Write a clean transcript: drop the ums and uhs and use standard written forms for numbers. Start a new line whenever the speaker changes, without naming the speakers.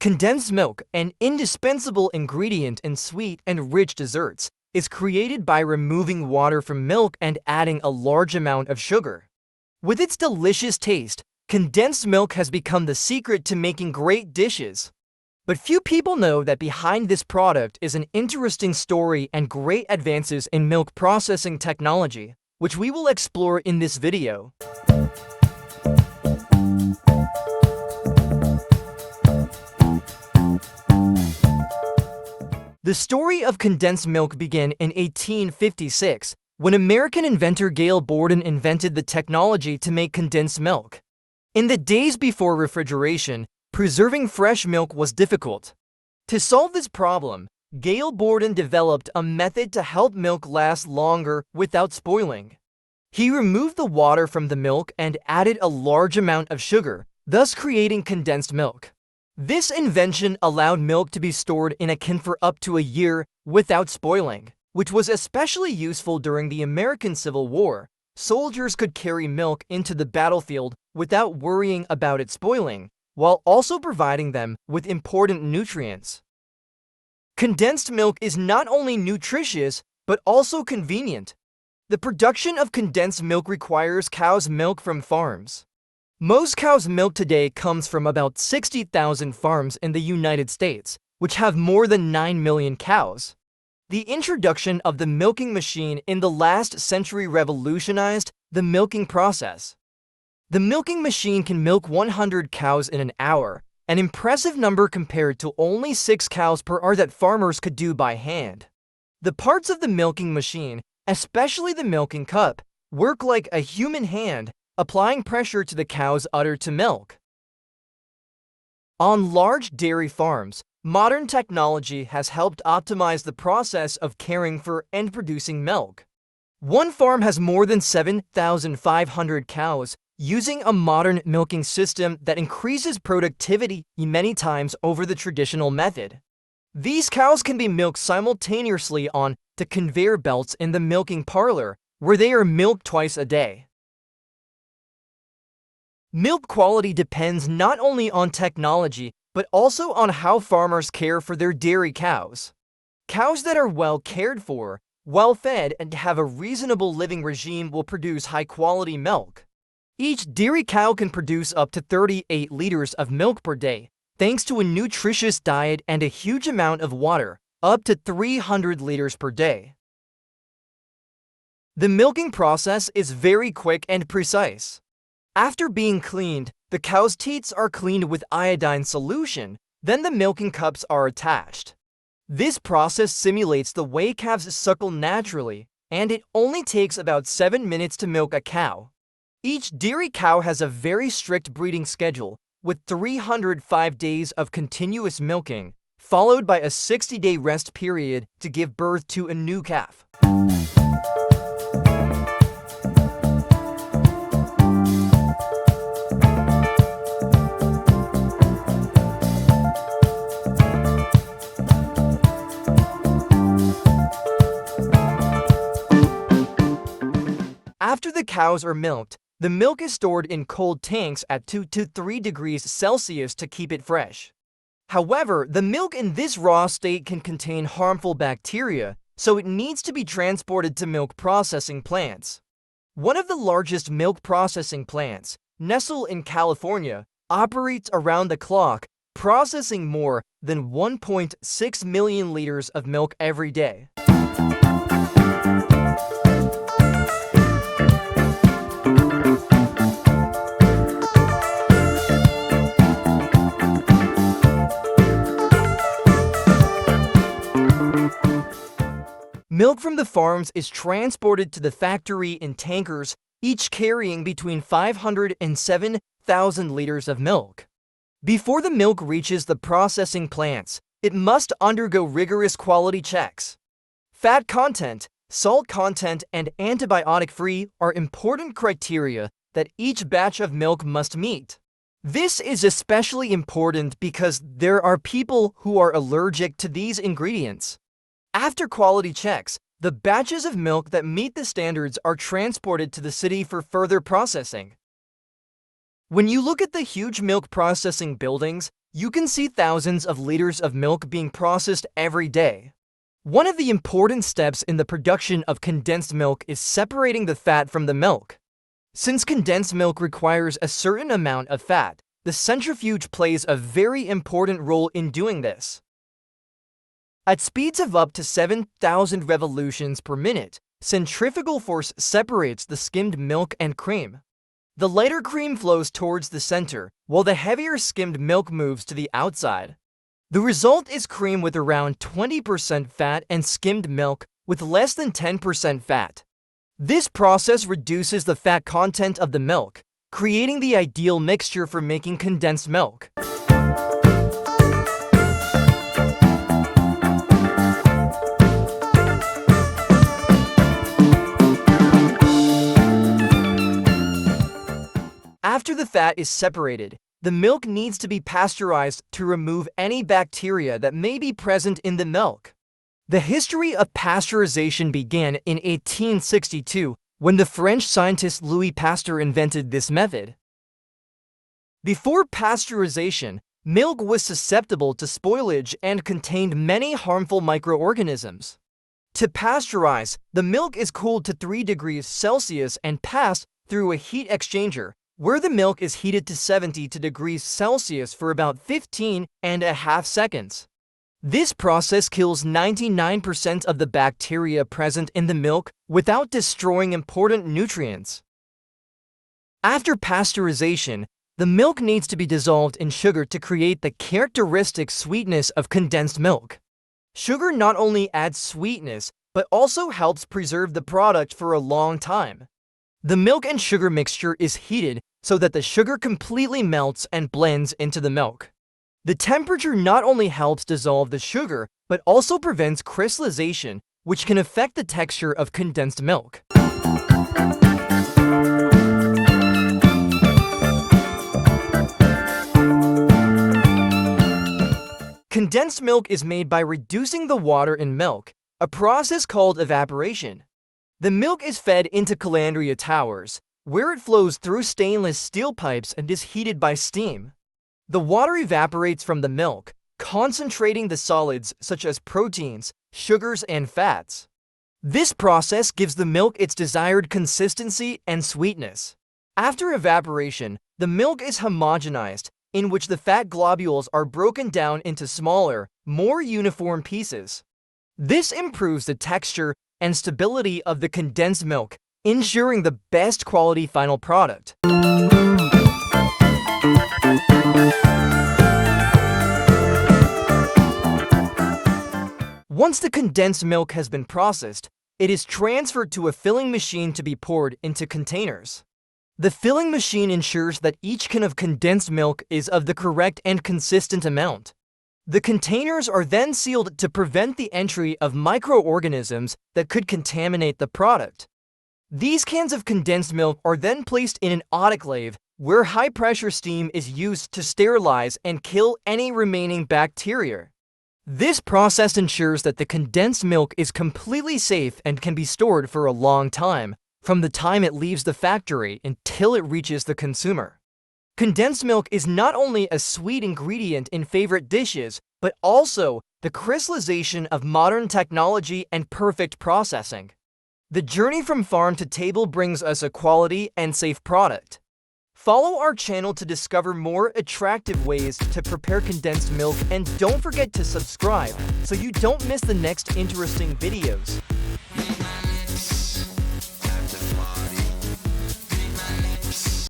Condensed milk, an indispensable ingredient in sweet and rich desserts, is created by removing water from milk and adding a large amount of sugar. With its delicious taste, condensed milk has become the secret to making great dishes. But few people know that behind this product is an interesting story and great advances in milk processing technology, which we will explore in this video. The story of condensed milk began in 1856, when American inventor Gail Borden invented the technology to make condensed milk. In the days before refrigeration, preserving fresh milk was difficult. To solve this problem, Gail Borden developed a method to help milk last longer without spoiling. He removed the water from the milk and added a large amount of sugar, thus creating condensed milk. This invention allowed milk to be stored in a can for up to a year without spoiling, which was especially useful during the American Civil War. Soldiers could carry milk into the battlefield without worrying about it spoiling, while also providing them with important nutrients. Condensed milk is not only nutritious, but also convenient. The production of condensed milk requires cow's milk from farms. Most cow's milk today comes from about 60,000 farms in the United States, which have more than 9 million cows. The introduction of the milking machine in the last century revolutionized the milking process. The milking machine can milk 100 cows in an hour, an impressive number compared to only 6 cows per hour that farmers could do by hand. The parts of the milking machine, especially the milking cup, work like a human hand, applying pressure to the cow's udder to milk. On large dairy farms, modern technology has helped optimize the process of caring for and producing milk. One farm has more than 7,500 cows, using a modern milking system that increases productivity many times over the traditional method. These cows can be milked simultaneously on the conveyor belts in the milking parlor, where they are milked twice a day. Milk quality depends not only on technology, but also on how farmers care for their dairy cows. Cows that are well cared for, well fed, and have a reasonable living regime will produce high-quality milk. Each dairy cow can produce up to 38 liters of milk per day, thanks to a nutritious diet and a huge amount of water, up to 300 liters per day. The milking process is very quick and precise. After being cleaned, the cow's teats are cleaned with iodine solution, then the milking cups are attached. This process simulates the way calves suckle naturally, and it only takes about 7 minutes to milk a cow. Each dairy cow has a very strict breeding schedule, with 305 days of continuous milking, followed by a 60-day rest period to give birth to a new calf. After the cows are milked, the milk is stored in cold tanks at 2 to 3 degrees Celsius to keep it fresh. However, the milk in this raw state can contain harmful bacteria, so it needs to be transported to milk processing plants. One of the largest milk processing plants, nestled in California, operates around the clock, processing more than 1.6 million liters of milk every day. Milk from the farms is transported to the factory in tankers, each carrying between 500 and 7,000 liters of milk. Before the milk reaches the processing plants, it must undergo rigorous quality checks. Fat content, salt content, and antibiotic-free are important criteria that each batch of milk must meet. This is especially important because there are people who are allergic to these ingredients. After quality checks, the batches of milk that meet the standards are transported to the city for further processing. When you look at the huge milk processing buildings, you can see thousands of liters of milk being processed every day. One of the important steps in the production of condensed milk is separating the fat from the milk. Since condensed milk requires a certain amount of fat, the centrifuge plays a very important role in doing this. At speeds of up to 7,000 revolutions per minute, centrifugal force separates the skimmed milk and cream. The lighter cream flows towards the center, while the heavier skimmed milk moves to the outside. The result is cream with around 20% fat and skimmed milk with less than 10% fat. This process reduces the fat content of the milk, creating the ideal mixture for making condensed milk. After the fat is separated, the milk needs to be pasteurized to remove any bacteria that may be present in the milk. The history of pasteurization began in 1862 when the French scientist Louis Pasteur invented this method. Before pasteurization, milk was susceptible to spoilage and contained many harmful microorganisms. To pasteurize, the milk is cooled to 3 degrees Celsius and passed through a heat exchanger, where the milk is heated to 70 degrees Celsius for about 15.5 seconds. This process kills 99% of the bacteria present in the milk without destroying important nutrients. After pasteurization, the milk needs to be dissolved in sugar to create the characteristic sweetness of condensed milk. Sugar not only adds sweetness, but also helps preserve the product for a long time. The milk and sugar mixture is heated so that the sugar completely melts and blends into the milk. The temperature not only helps dissolve the sugar, but also prevents crystallization, which can affect the texture of condensed milk. Condensed milk is made by reducing the water in milk, a process called evaporation. The milk is fed into calandria towers, where it flows through stainless steel pipes and is heated by steam. The water evaporates from the milk, concentrating the solids such as proteins, sugars, and fats. This process gives the milk its desired consistency and sweetness. After evaporation, the milk is homogenized, in which the fat globules are broken down into smaller, more uniform pieces. This improves the texture and stability of the condensed milk, ensuring the best quality final product. Once the condensed milk has been processed, it is transferred to a filling machine to be poured into containers. The filling machine ensures that each can of condensed milk is of the correct and consistent amount. The containers are then sealed to prevent the entry of microorganisms that could contaminate the product. These cans of condensed milk are then placed in an autoclave where high-pressure steam is used to sterilize and kill any remaining bacteria. This process ensures that the condensed milk is completely safe and can be stored for a long time, from the time it leaves the factory until it reaches the consumer. Condensed milk is not only a sweet ingredient in favorite dishes, but also the crystallization of modern technology and perfect processing. The journey from farm to table brings us a quality and safe product. Follow our channel to discover more attractive ways to prepare condensed milk, and don't forget to subscribe so you don't miss the next interesting videos.